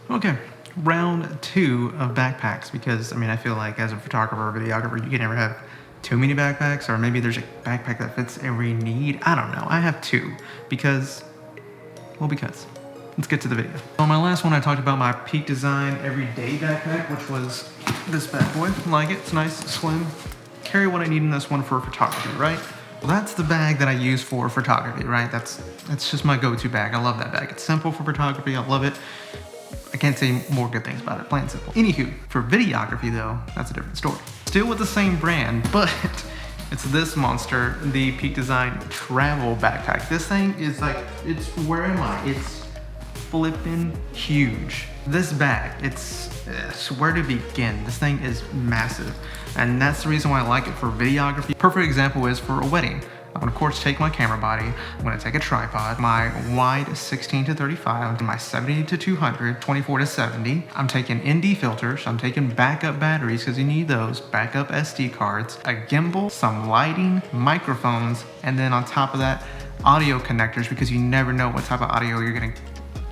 Okay, round two of backpacks, because I mean, I feel like as a photographer or videographer, you can never have too many backpacks, or maybe there's a backpack that fits every need. I don't know. I have two because, because. Let's get to the video. On my last one, I talked about my Peak Design everyday backpack, which was this bad boy. Like it, it's nice, slim. Carry what I need in this one for photography, right? Well, that's the bag that I use for photography, right? That's just my go-to bag. I love that bag. It's simple for photography. I love it. I can't say more good things about it, plain and simple. Anywho, for videography though, that's a different story. Still with the same brand, but it's this monster, the Peak Design travel backpack. This thing is like, where am I? It's flipping huge. This bag, it's where to begin. This thing is massive, and that's the reason why I like it for videography. Perfect example is for a wedding. I'm gonna of course take my camera body, I'm gonna take a tripod, my wide 16 to 35, my 70 to 200, 24 to 70. I'm taking ND filters, I'm taking backup batteries because you need those, backup SD cards, a gimbal, some lighting, microphones, and then on top of that, audio connectors, because you never know what type of audio you're gonna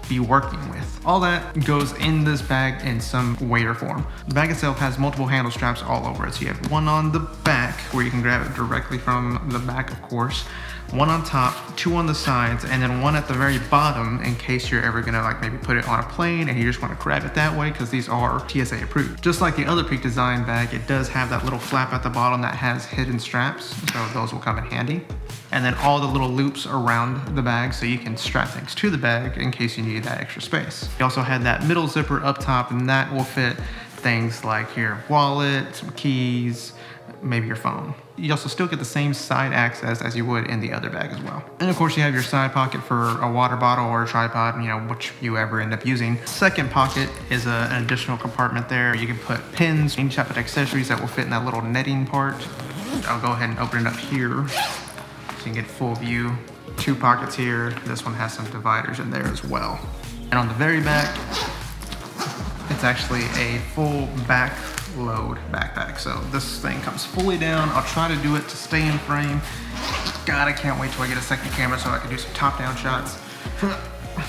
be working with. All that goes in this bag in some weight or form. The bag itself has multiple handle straps all over it. So you have one on the back where you can grab it directly from the back, of course, one on top, two on the sides, and then one at the very bottom in case you're ever gonna like maybe put it on a plane and you just wanna grab it that way, because these are TSA approved. Just like the other Peak Design bag, it does have that little flap at the bottom that has hidden straps, so those will come in handy. And then all the little loops around the bag so you can strap things to the bag in case you need that extra space. You also had that middle zipper up top, and that will fit things like your wallet, some keys, maybe your phone. You also still get the same side access as you would in the other bag as well. And of course you have your side pocket for a water bottle or a tripod, you know, which you ever end up using. Second pocket is an additional compartment there. You can put pins, any type of accessories that will fit in that little netting part. I'll go ahead and open it up here so you can get full view. Two pockets here. This one has some dividers in there as well. And on the very back, it's actually a full back load backpack. So this thing comes fully down. I'll try to do it to stay in frame. God, I can't wait till I get a second camera so I can do some top-down shots.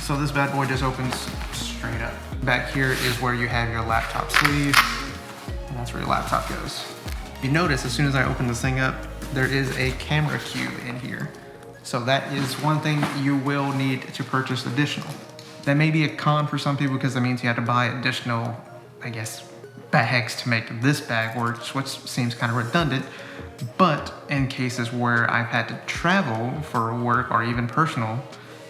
So this bad boy just opens straight up. Back here is where you have your laptop sleeve, and that's where your laptop goes. You notice as soon as I open this thing up, there is a camera cube in here. So that is one thing you will need to purchase additional. That may be a con for some people because that means you have to buy additional, I guess, bags to make this bag work, which seems kind of redundant. But in cases where I've had to travel for work or even personal,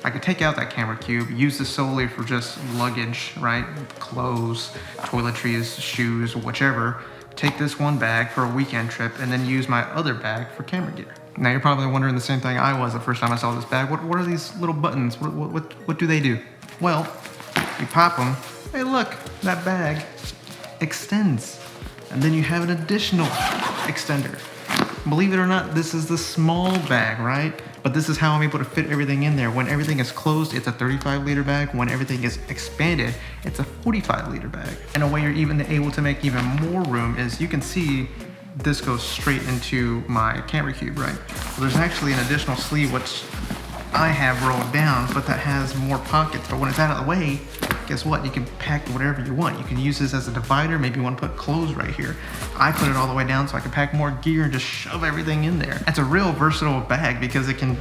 I could take out that camera cube, use this solely for just luggage, right? Clothes, toiletries, shoes, whichever. Take this one bag for a weekend trip and then use my other bag for camera gear. Now you're probably wondering the same thing I was the first time I saw this bag. What are these little buttons? What do they do? Well, you pop them. Hey look, that bag extends. And then you have an additional extender. Believe it or not, this is the small bag, right? But this is how I'm able to fit everything in there. When everything is closed, it's a 35-liter bag. When everything is expanded, it's a 45-liter bag. And a way you're even able to make even more room is you can see this goes straight into my camera cube, right? So there's actually an additional sleeve, which I have rolled down, but that has more pockets. But when it's out of the way, guess what? You can pack whatever you want. You can use this as a divider. Maybe you want to put clothes right here. I put it all the way down so I can pack more gear and just shove everything in there. That's a real versatile bag because it can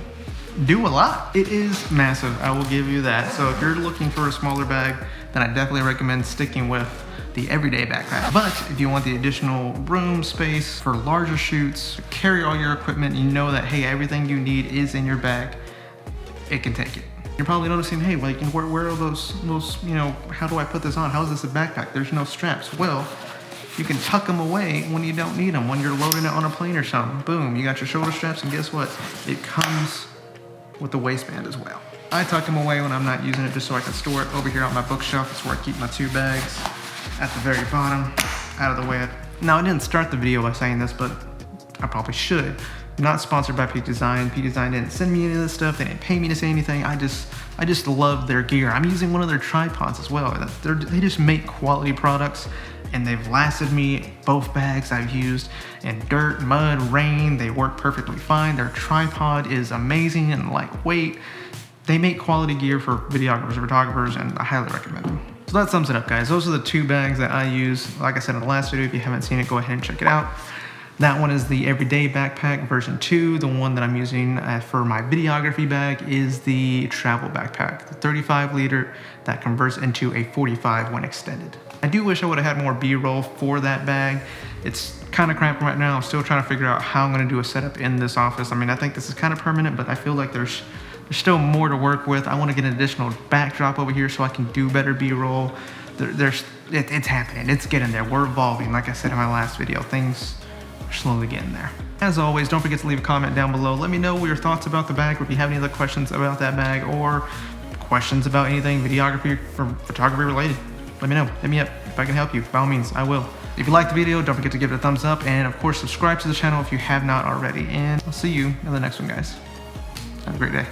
do a lot. It is massive, I will give you that. So if you're looking for a smaller bag, then I definitely recommend sticking with the everyday backpack. But if you want the additional room space for larger shoots, carry all your equipment, you know that, hey, everything you need is in your bag, it can take it. You're probably noticing, hey, like, where are those, you know, how do I put this on? How is this a backpack? There's no straps. Well, you can tuck them away when you don't need them, when you're loading it on a plane or something. Boom, you got your shoulder straps, and guess what? It comes with the waistband as well. I tuck them away when I'm not using it just so I can store it over here on my bookshelf. It's where I keep my two bags at the very bottom, out of the way. Now, I didn't start the video by saying this, but I probably should. Not sponsored by Peak Design. Peak Design didn't send me any of this stuff. They didn't pay me to say anything. I just love their gear. I'm using one of their tripods as well. They just make quality products, and they've lasted me. Both bags I've used in dirt, mud, rain. They work perfectly fine. Their tripod is amazing and lightweight. They make quality gear for videographers and photographers, and I highly recommend them. So that sums it up, guys. Those are the 2 bags that I use. Like I said in the last video, if you haven't seen it, go ahead and check it out. That one is the everyday backpack version 2. The one that I'm using for my videography bag is the travel backpack, the 35 liter that converts into a 45 when extended. I do wish I would have had more B-roll for that bag. It's kind of cramped right now. I'm still trying to figure out how I'm going to do a setup in this office. I mean, I think this is kind of permanent, but I feel like there's still more to work with. I want to get an additional backdrop over here so I can do better B-roll. It's happening. It's getting there. We're evolving. Like I said in my last video, things are slowly getting there. As always, don't forget to leave a comment down below. Let me know your thoughts about the bag, or if you have any other questions about that bag, or questions about anything videography or photography related. Let me know. Hit me up. If I can help you, by all means, I will. If you liked the video, don't forget to give it a thumbs up, and of course, subscribe to the channel if you have not already. And I'll see you in the next one, guys. Have a great day.